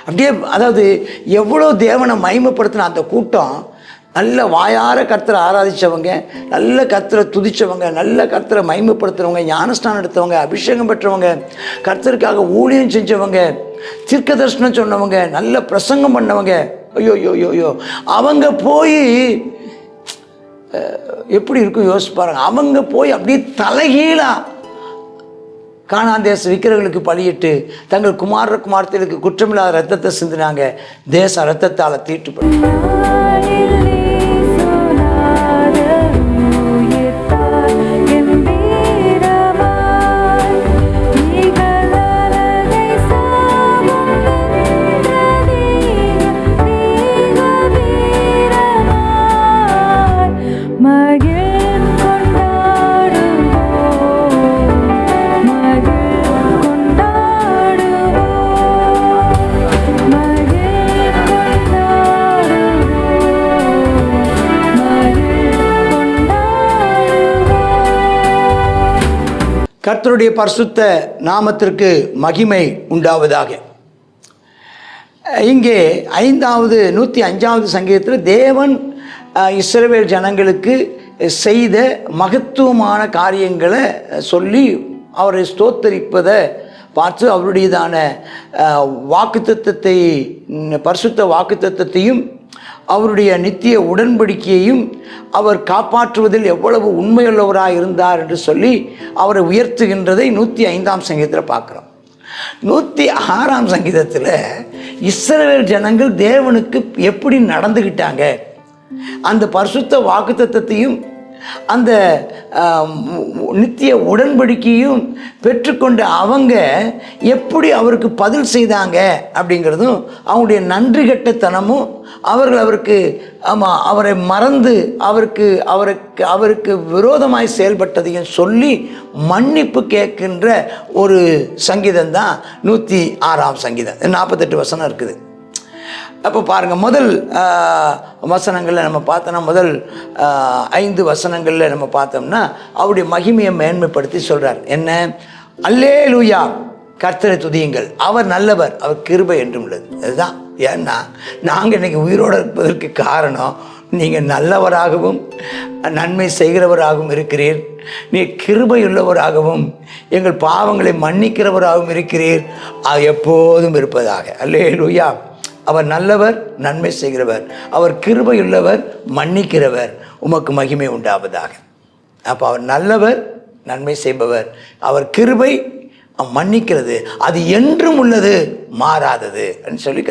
அப்படியே அதாவது எவ்வளோ தேவனை மகிமைப்படுத்தின அந்த கூட்டம், நல்ல வாயார கர்த்தரை ஆராதித்தவங்க, நல்ல கர்த்தரை துதித்தவங்க, நல்ல கர்த்தரை மகிமைப்படுத்துகிறவங்க, ஞானஸ்நானம் எடுத்தவங்க, அபிஷேகம் பெற்றவங்க, கர்த்தருக்காக ஊழியம் செஞ்சவங்க, தீர்க்க தரிசனம் சொன்னவங்க, நல்ல பிரசங்கம் பண்ணவங்க, ஐயோ யோ யோ யோ அவங்க போய் எப்படி இருக்கும் யோசிச்சு பாருங்க. அவங்க போய் அப்படியே தலைகீழாக கானான் தேச விக்கிரகங்களுக்கு பலியிட்டு தங்கள் குமாரர்களுக்கு குற்றமில்லாத ரத்தத்தை சிந்தினாங்க. தேச ரத்தத்தால் தீட்டுப்பட்டு கர்த்தருடைய பரிசுத்த நாமத்திற்கு மகிமை உண்டாவதாக. இங்கே 105வது சங்கீதத்தில் தேவன் இஸ்ரவேல் ஜனங்களுக்கு செய்த மகத்துவமான காரியங்களை சொல்லி அவரை ஸ்தோத்தரிப்பதை பார்த்து அவருடையதான வாக்குத்தத்தத்தை, பரிசுத்த வாக்குத்தத்தத்தையும் அவருடைய நித்திய உடன்படிக்கையையும் அவர் காப்பாற்றுவதில் எவ்வளவு உண்மையுள்ளவராக இருந்தார் என்று சொல்லி அவரை உயர்த்துகின்றதை 105ஆம் சங்கீதத்தில் பார்க்குறோம். 106ஆம் சங்கீதத்தில் இஸ்ரவேல் ஜனங்கள் தேவனுக்கு எப்படி நடந்துக்கிட்டாங்க, அந்த பரிசுத்த வாக்குத்தத்தத்தையும் அந்த நித்திய உடன்படிக்கையும் பெற்றுக்கொண்ட அவங்க எப்படி அவருக்கு பதில் செய்தாங்க அப்படிங்கிறதும், அவங்களுடைய நன்றி கெட்டத்தனமும், அவருக்கு அவரை மறந்து அவருக்கு விரோதமாய் செயல்பட்டதையும் சொல்லி மன்னிப்பு கேட்கின்ற ஒரு சங்கீதம் தான் 106ஆம் சங்கீதம். 48 வசனம் இருக்குது. அப்போ பாருங்கள், முதல் வசனங்களில் நம்ம பார்த்தோன்னா, முதல் 5 வசனங்களில் நம்ம பார்த்தோம்னா அவருடைய மகிமையை மேன்மைப்படுத்தி சொல்கிறார். என்ன? அல்லேலூயா, கர்த்தரை துதியுங்கள், அவர் நல்லவர், அவர் கிருபை என்றும் உள்ளது. அதுதான். ஏன்னா நாங்கள் இன்றைக்கி உயிரோடு இருப்பதற்கு காரணம், நீங்கள் நல்லவராகவும் நன்மை செய்கிறவராகவும் இருக்கிறீர், நீ கிருபையுள்ளவராகவும் எங்கள் பாவங்களை மன்னிக்கிறவராகவும் இருக்கிறீர். அது எப்போதும் இருப்பதாக. அல்லேலூயா. அவர் நல்லவர், நன்மை செய்கிறவர், அவர் கிருபையுள்ளவர், மன்னிக்கிறவர், உமக்கு மகிமை உண்டாவதாக. அப்போ அவர் நல்லவர், நன்மை செய்பவர், அவர் கிருபை மன்னிக்கிறது, அது என்றும் உள்ளது, மாறாதது அப்படின்னு சொல்லி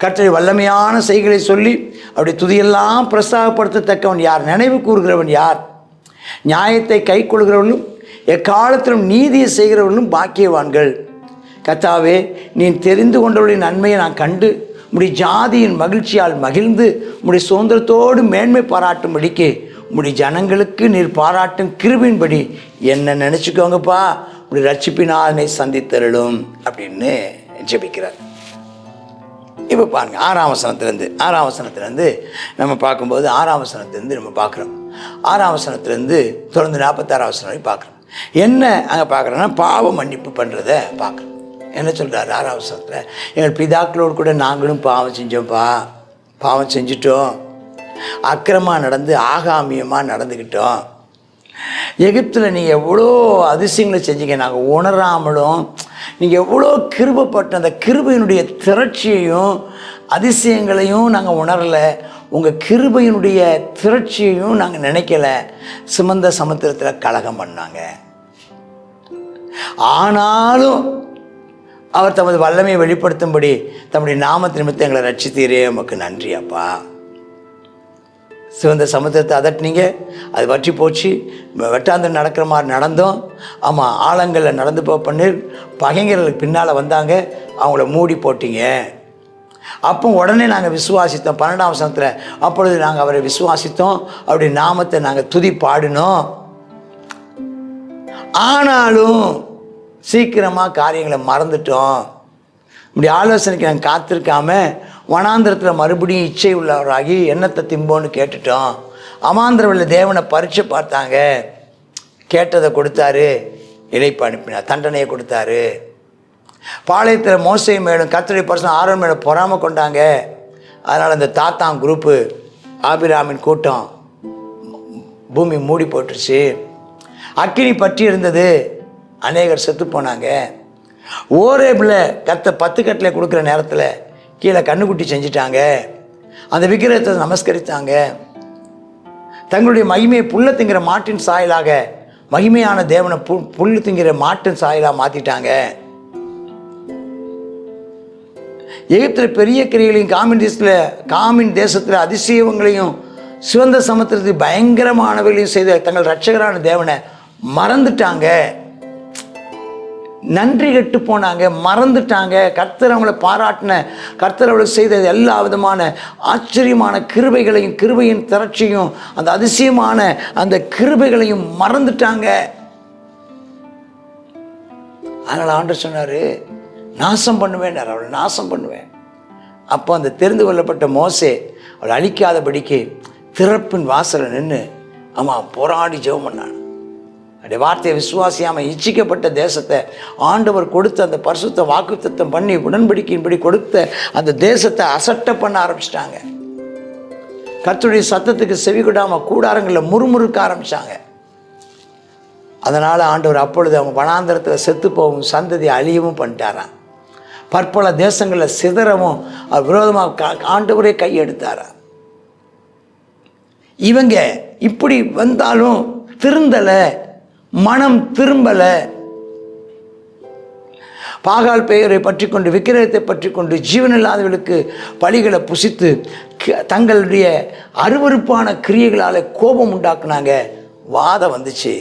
கர்த்தருடைய வல்லமையான செய்களை சொல்லி அப்படி துதியெல்லாம் பிரஸ்தாகப்படுத்தத்தக்கவன் யார்? நினைவு கூறுகிறவன் யார்? நியாயத்தை கை கொள்கிறவர்களும் எக்காலத்திலும் நீதியை செய்கிறவர்களும் பாக்கியவான்கள். கர்த்தாவே, நீ தெரிந்து கொண்டவர்களின் நன்மையை நான் கண்டு உம்முடைய ஜாதியின் மகிழ்ச்சியால் மகிழ்ந்து உம்முடைய சுதந்திரத்தோடு மேன்மை பாராட்டும்படிக்கு உம்முடைய ஜனங்களுக்கு நீர் பாராட்டும் கிருபையின்படி என்ன நினச்சிக்கோங்கப்பா, உம்முடைய ரட்சிப்பினால் என்னை சந்தித்தருளும் அப்படின்னு ஜெபிக்கிறார். இப்போ பாருங்கள், 6ஆம் வசனத்திலேருந்து நம்ம பார்க்கும்போது 6ஆம் வசனத்திலேருந்து நம்ம பார்க்குறோம். 6ஆம் வசனத்திலேருந்து தொடர்ந்து 46ஆம் வசனம் வரை பார்க்குறோம். என்ன அங்கே பார்க்குறோன்னா, பாவ மன்னிப்பு பண்ணுறதை பார்க்குறோம். என்ன சொல்கிறார் 6ஆம் வசனத்தில்? எங்கள் பிதாக்களோடு கூட நாங்களும் பாவம் செஞ்சோம்ப்பா, பாவம் செஞ்சிட்டோம், அக்கிரமாக நடந்து ஆகாமியமாக நடந்துக்கிட்டோம். எகிப்தில் நீங்கள் எவ்வளோ அதிசயங்களை செஞ்சீங்க, நாங்கள் உணராமலும் நீங்கள் எவ்வளோ கிருபைப்பட்ட அந்த கிருபையினுடைய திரட்சியையும் அதிசயங்களையும் நாங்கள் உணரலை, உங்கள் கிருபையினுடைய திரட்சியையும் நாங்கள் நினைக்கல. சிமந்த சமுத்திரத்தில் கலகம் பண்ணாங்க, ஆனாலும் அவர் தமது வல்லமையை வெளிப்படுத்தும்படி தம்முடைய நாமத்து நிமித்தம் எங்களை ரட்சித்தீரே, உமக்கு நன்றி அப்பா. சிவந்த சமுத்திரத்தை அதட்டினீங்க, அது வற்றி போச்சு, வெட்டாந்தம் நடக்கிற மாதிரி நடந்தோம். ஆமாம், ஆழங்களில் நடந்து பண்ணீர், பகைஞர்களுக்கு பின்னால் வந்தாங்க, அவங்கள மூடி போட்டீங்க. அப்போ உடனே நாங்கள் விசுவாசித்தோம். 12ஆம் வசனத்தில், அப்பொழுது நாங்கள் அவரை விசுவாசித்தோம், அவருடைய நாமத்தை நாங்கள் துதி பாடினோம். ஆனாலும் சீக்கிரமாக காரியங்களை மறந்துட்டோம். இப்படி ஆலோசனைக்கு நாங்கள் காத்திருக்காம வனாந்திரத்தில் மறுபடியும் இச்சை உள்ளவராகி என்னத்தை திம்போன்னு கேட்டுட்டோம். அமாந்திரவில் தேவனை பரீட்சை பார்த்தாங்க, கேட்டதை கொடுத்தாரு, இழைப்பு அனுப்பினார், தண்டனையை கொடுத்தாரு. பாளையத்தில் மோசே மேலும் கர்த்தருடைய பரிசுத்த ஆரோன் மேலும் பொறாமை கொண்டாங்க. அதனால் அந்த தாத்தான் குரூப்பு, ஆபிராமின் கூட்டம் பூமி மூடி போட்டுருச்சு. அக்கினி பற்றி இருந்தது, அநேகர் செத்து போனாங்க. ஓரேபில் 10 கட்டளை கொடுக்குற நேரத்தில் கீழே கண்ணுக்குட்டி செஞ்சிட்டாங்க. அந்த விக்கிரகத்தை நமஸ்கரித்தாங்க. தங்களுடைய மகிமையை புல்ல திங்கிற மாட்டின் சாயலாக, மகிமையான தேவனை புல் திங்கிற மாட்டின் சாயலாக மாற்றிட்டாங்க. எகிப்தில் பெரிய கிரியைகளையும், காமின் தேசத்தில் அதிசயங்களையும், சிவந்த சமுத்திரத்தில் பயங்கரமானவர்களையும் செய்த தங்கள் இரட்சகரான தேவனை மறந்துட்டாங்க. நன்றி கெட்டு போனாங்க, மறந்துட்டாங்க. கர்த்தர் அவங்களை பாராட்டின, கர்த்தர் அவளுக்கு செய்த எல்லா விதமான ஆச்சரியமான கிருபைகளையும், கிருபையின் திரட்சியும், அந்த அதிசயமான அந்த கிருபைகளையும் மறந்துட்டாங்க. அதனால் ஆண்டவர் சொன்னார், நாசம் பண்ணுவேன், அவளை நாசம் பண்ணுவேன். அப்போ அந்த தெரிந்து கொள்ளப்பட்ட மோசே அவளை அழிக்காதபடிக்கு திறப்பின் வாசலை நின்று போராடி ஜெபம் பண்ணான். அப்படியே வார்த்தையை விசுவாசியாமல் இச்சிக்கப்பட்ட தேசத்தை ஆண்டவர் கொடுத்த அந்த பரிசுத்த வாக்குத்தத்தம் பண்ணி உடன்படிக்கையின்படி கொடுத்த அந்த தேசத்தை அசட்டை பண்ண ஆரம்பிச்சிட்டாங்க. கர்த்தருடைய சத்தத்துக்கு செவி கொடாமல் கூடாரங்களில் முறுமுறுக்க ஆரம்பித்தாங்க. அதனால் ஆண்டவர் அப்பொழுது அவங்க வனாந்தரத்தில் செத்து போகும் சந்ததி அழியவும் பண்ணிட்டாராம். பற்பல தேசங்களில் சிதறவும் விரோதமாக ஆண்டவரே கையெடுத்தாராம். இவங்க இப்படி வந்தாலும் திருந்தலை, மனம் திரும்பலை. பாகால் பெயரை பற்றி கொண்டு, விக்கிரகத்தை பற்றி கொண்டு, ஜீவனில்லாதவர்களுக்கு பலிகளை புசித்து தங்களுடைய அருவருப்பான கிரியைகளால் கோபம் உண்டாக்குனாங்க. வாதம் வந்துச்சு.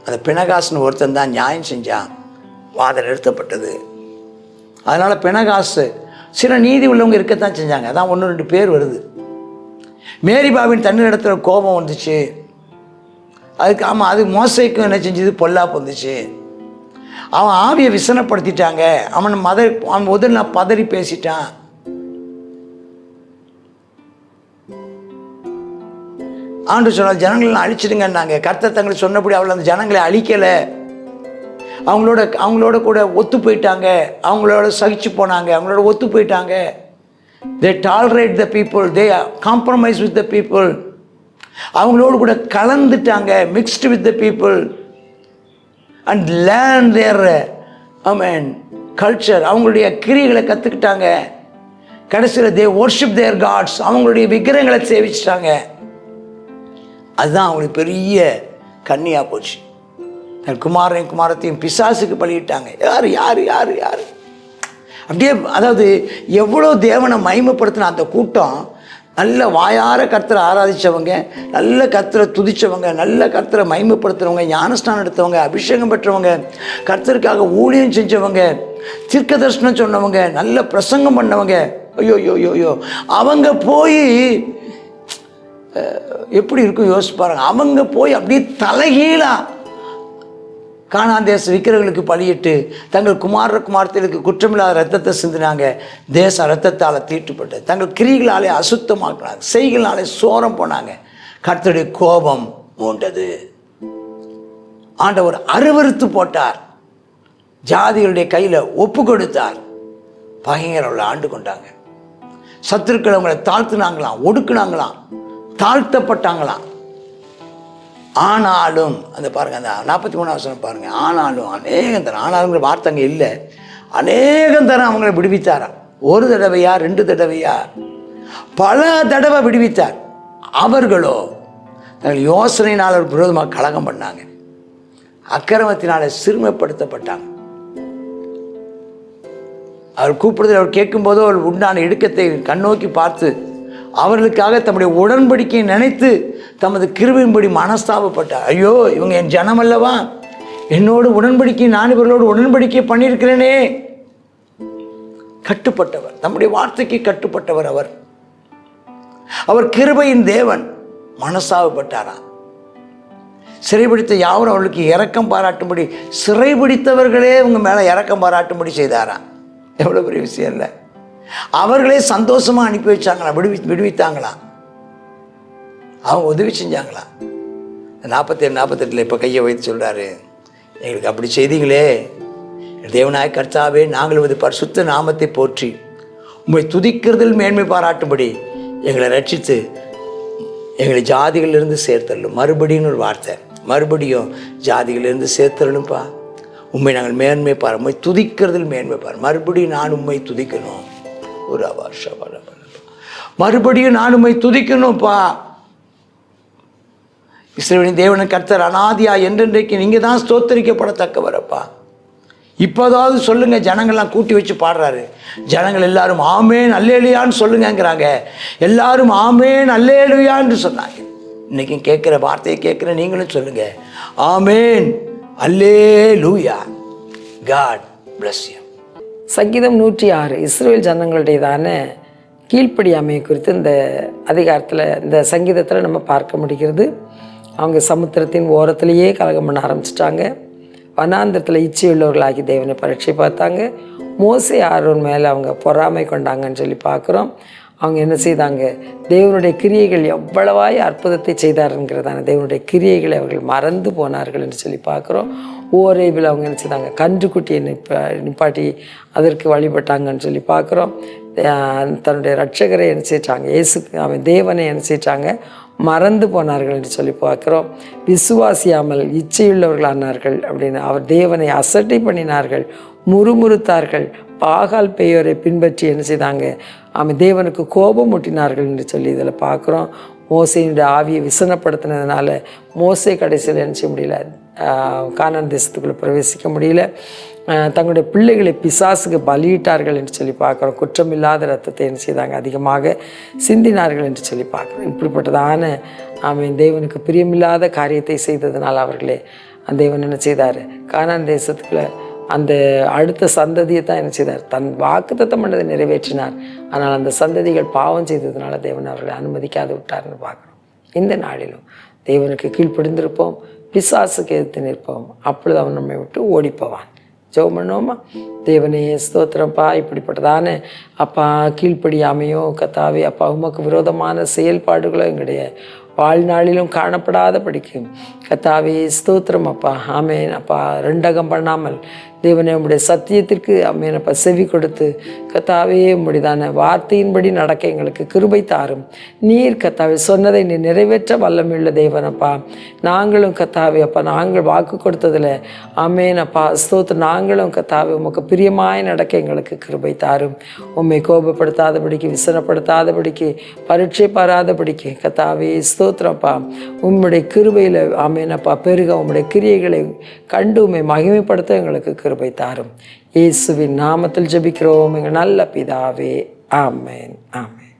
அந்த பினகாஸ்னு ஒருத்தன் தான் நியாயம் செஞ்சான். வாதம் நிறுத்தப்பட்டது. அதனால் பினகாசு சில நீதி உள்ளவங்க இருக்கத்தான் செஞ்சாங்க. அதான் 1-2 பேர் வருது. மேரிபாவின் தண்ணீர் இடத்துல கோபம் வந்துச்சு. அதுக்கு அது மோசைக்கும் என்ன செஞ்சது, பொல்லாப்பு வந்துச்சு. அவன் ஆவியை விசனப்படுத்திட்டாங்க. அவன் முதல்ல பதறி பேசிட்டான். ஆண்டு சொன்னால் ஜனங்களை அழிச்சிடுங்கன்னாங்க. கர்த்தர் தங்களுக்கு சொன்னபடி அவள் அந்த ஜனங்களை அழிக்கலை. அவங்களோட கூட ஒத்து போயிட்டாங்க. அவங்களோட சகிச்சு போனாங்க. அவங்களோட ஒத்து போயிட்டாங்க. they tolerate the people, they compromise with the people. அவங்களோடு கூட கலந்துட்டாங்க, mixed with the people and learn their culture. அவங்களுடைய கிரியைகளை கற்றுக்கிட்டாங்க. கடைசியில் they worship their gods. அவங்களுடைய விக்கிரகங்களை சேவிச்சிட்டாங்க. அதுதான் அவங்களுக்கு பெரிய கண்ணியாக போச்சு. குமாரையும் குமாரத்தையும் பிசாசுக்கு பலியிட்டாங்க. யார் யார் யார் யார் அப்படியே, அதாவது எவ்வளோ தேவனை மகிமைப்படுத்தின அந்த கூட்டம், நல்ல வாயார கர்த்தரை ஆராதித்தவங்க, நல்ல கர்த்தரை துதித்தவங்க, நல்ல கர்த்தரை மகிமைப்படுத்துகிறவங்க, ஞானஸ்தானம் எடுத்தவங்க, அபிஷேகம் பெற்றவங்க, கர்த்தருக்காக ஊழியம் செஞ்சவங்க, தீர்க்க தரிசனம் சொன்னவங்க, நல்ல பிரசங்கம் பண்ணவங்க. ஐயோ அவங்க போய் எப்படி இருக்கும் யோசிச்சு பாருங்க. அவங்க போய் அப்படியே தலைகீழாக கானான் தேச விக்கிரகங்களுக்கு பலியிட்டு தங்கள் குமாரத்திற்கு குற்றமில்லாத ரத்தத்தை சிந்தினாங்க. தேச ரத்தத்தால் தீட்டுப்பட்டது. தங்கள் கிரிகளாலே அசுத்தமாக்கினாங்க, செய்களாலே சோரம் போனாங்க. கர்த்தருடைய கோபம் மூண்டது. ஆண்டவர் அருவருத்து போட்டார். ஜாதிகளுடைய கையில் ஒப்பு கொடுத்தார். பகைஞர் அவளை ஆண்டு கொண்டாங்க. சத்துருக்கள் அவங்களை தாழ்த்துனாங்களாம், ஒடுக்குனாங்களாம், தாழ்த்தப்பட்டாங்களாம். ஆனாலும் அந்த பாருங்கள், அந்த 43 வசனம் பாருங்கள். ஆனாலும் அநேகம் தரம், ஆனாலுங்கிற வார்த்தை அங்கே இல்லை, அநேகம் தரம் அவங்களை விடுவித்தாராம். 1 தடவையா 2 தடவையா, பல தடவை விடுவித்தார். அவர்களோ தங்கள் யோசனையினால் விரோதமாக கலகம் பண்ணாங்க, அக்கிரமத்தினால சிறுமைப்படுத்தப்பட்டாங்க. அவர் கூப்பிடுதல் அவர் கேட்கும்போதோ அவர் உண்டான இடுக்கத்தை கண்ணோக்கி பார்த்து அவர்களுக்காக தம்முடைய உடன்படிக்கையை நினைத்து தமது கிருபையின்படி மனஸ்தாபப்பட்டார். ஐயோ, இவங்க என் ஜனம் அல்லவா, என்னோடு உடன்படிக்கை, நான் இவர்களோடு உடன்படிக்கை பண்ணியிருக்கிறேனே. கட்டுப்பட்டவர், நம்முடைய வார்த்தைக்கு கட்டுப்பட்டவர். அவர் கிருபையின் தேவன். மனஸ்தாபப்பட்டாராம். சிறைபிடித்த யாவரும் அவர்களுக்கு இரக்கம் பாராட்டும்படி, சிறைபிடித்தவர்களே உங்க மேலே இரக்கம் பாராட்டும்படி செய்தாராம். எவ்வளோ பெரிய விஷயம் இல்லை. அவர்களே சந்தோஷமாக அனுப்பி வச்சாங்களாம், விடுவித்தாங்களாம், அவங்க உதவி செஞ்சாங்களாம். 47-48 இப்போ கையை வைத்து சொல்கிறாரு, எங்களுக்கு அப்படி செய்தீங்களே, தேவனாய கர்த்தாவே, நாங்கள் உமது பரிசுத்த நாமத்தை போற்றி உம்மை துதிக்கிறதில் மேன்மை பாராட்டும்படி எங்களை ரட்சித்து எங்களை ஜாதிகளிலிருந்து சேர்த்தரலும். மறுபடியும் ஒரு வார்த்தை, மறுபடியும் ஜாதிகளிலிருந்து சேர்த்தரலும்ப்பா. உண்மை நாங்கள் மேன்மை பாரு, உண்மை துதிக்கிறதில் மேன்மை பாரு. மறுபடியும் நான் உண்மை துதிக்கணும். ஒரு வருஷம் மறுபடியும் நான் உண்மை துதிக்கணும்ப்பா. இஸ்ரவேலின் தேவனின் கர்த்தர் அநாதியா என்றென்றைக்கு நீங்கள் தான் ஸ்தோத்தரிக்கப்படத்தக்கவரப்பா. இப்போதாவது சொல்லுங்க. ஜனங்கள்லாம் கூட்டி வச்சு பாடுறாரு. ஜனங்கள் எல்லாரும் ஆமேன் அல்லேலுயான்னு சொல்லுங்கிறாங்க. எல்லாரும் ஆமேன் அல்லேலுயான்னு சொன்னாங்க. இன்னைக்கும் கேட்குற வார்த்தையை கேட்குற நீங்களும் சொல்லுங்க, ஆமேன் அல்லேலூயா. God bless you. சங்கீதம் 106 இஸ்ரவேல் ஜனங்களுடையதான கீழ்ப்படியாமை குறித்து இந்த அதிகாரத்தில், இந்த சங்கீதத்தில் நம்ம பார்க்க முடிகிறது. அவங்க சமுத்திரத்தின் ஓரத்திலேயே கலகம் பண்ண ஆரம்பிச்சிட்டாங்க. வனாந்திரத்தில் இச்சையுள்ளவர்களாகி தேவனை பரீட்சை பார்த்தாங்க. மோசே ஆரோன் மேலே அவங்க பொறாமை கொண்டாங்கன்னு சொல்லி பார்க்குறோம். அவங்க என்ன செய்தாங்க? தேவனுடைய கிரியைகள் எவ்வளவாய் அற்புதத்தை செய்தாருங்கிறதான தேவனுடைய கிரியைகளை அவர்கள் மறந்து போனார்கள் என்று சொல்லி பார்க்குறோம். ஓரேவில் அவங்க என்ன செய்தாங்க? கன்றுக்குட்டியை நிப்பாட்டி அதற்கு வழிபட்டாங்கன்னு சொல்லி பார்க்குறோம். தன்னுடைய ரட்சகரை என்ன செய்தாங்க? அவன் தேவனை என்ன செய்தாங்க? மறந்து போனார்கள் என்று சொல்லி பார்க்குறோம். விசுவாசியாமல் இச்சையுள்ளவர்களானார்கள் அப்படின்னு அவர் தேவனை அசட்டை பண்ணினார்கள், முறுமுறுத்தார்கள், பாகால் பெயோரை பின்பற்றி என்ன செய்தாங்க? அவன் தேவனுக்கு கோபம் ஊட்டினார்கள் என்று சொல்லி இதில் பார்க்குறோம். மோசையினுடைய ஆவியை விசனப்படுத்தினதுனால மோசே கடைசியில் என்ன செய்ய முடியல, கானான் தேசத்துக்குள்ளே பிரவேசிக்க முடியல. தங்களுடைய பிள்ளைகளை பிசாசுக்கு பலியிட்டார்கள் என்று சொல்லி பார்க்குறோம். குற்றமில்லாத ரத்தத்தை என்ன செய்தாங்க? அதிகமாக சிந்தினார்கள் என்று சொல்லி பார்க்குறோம். இப்படிப்பட்டதான அவன் தேவனுக்கு பிரியமில்லாத காரியத்தை செய்ததுனால் அவர்களே அந்த தேவன் என்ன செய்தார்? கானான் தேசத்துக்குள்ள அந்த அடுத்த சந்ததியை தான் என்ன செய்தார்? தன் வாக்குத்தத்தம் பண்ணதை நிறைவேற்றினார். ஆனால் அந்த சந்ததிகள் பாவம் செய்ததுனால தேவன் அவர்களை அனுமதிக்காது விட்டார்னு பார்க்குறோம். இந்த நாளிலும் தேவனுக்கு கீழ்ப்படிந்திருப்போம், பிசாசுக்கு எதிர்த்து நிற்போம். அப்பொழுது அவன் நம்மை விட்டு ஓடிப்போவான். ஜெபம் பண்ணுவோமா? தேவனே ஸ்தோத்திரம்ப்பா, இப்படிப்பட்டதான அப்பா கீழ்ப்படியாமையோ கத்தாவே அப்பா உமக்கு விரோதமான செயல்பாடுகளோ எங்களுடைய வாழ்நாளிலும் காணப்படாத படிக்கும் கத்தாவே ஸ்தோத்திரம் அப்பா. ஆமேன் அப்பா. ரெண்டகம் பண்ணாமல் தேவனே உம்முடைய சத்தியத்திற்கு ஆமேன் அப்பா செவி கொடுத்து கத்தாவே உம்முடையதான வார்த்தையின்படி நடக்க எங்களுக்கு கிருபை தாரும். நீர் கத்தாவே சொன்னதை நீ நிறைவேற்ற வல்லமையுள்ள தேவனப்பா. நாங்களும் கத்தாவே அப்பா நாங்கள் வாக்கு கொடுத்ததில் ஆமேன் அப்பா ஸ்தோத்திரம் நாங்களும் கத்தாவே உமக்கு பிரியமாய் நடக்க எங்களுக்கு கிருபை தாரும். உம்மை கோபப்படுத்தாதபடிக்கு, விசனப்படுத்தாதபடிக்கு, பரீட்சை பாராதபடிக்கு கத்தாவே ஸ்தோத்திரப்பா உம்முடைய கிருபையில் ஆமேனப்பா பெருக உம்முடைய கிரியைகளை கண்டு உம்மை மகிமைப்படுத்த எங்களுக்கு கிருபை தாரும். இயேசுவின் நாமத்தில் ஜெபிக்கிறோம் எங்கள் நல்ல பிதாவே. ஆமென், ஆமென்.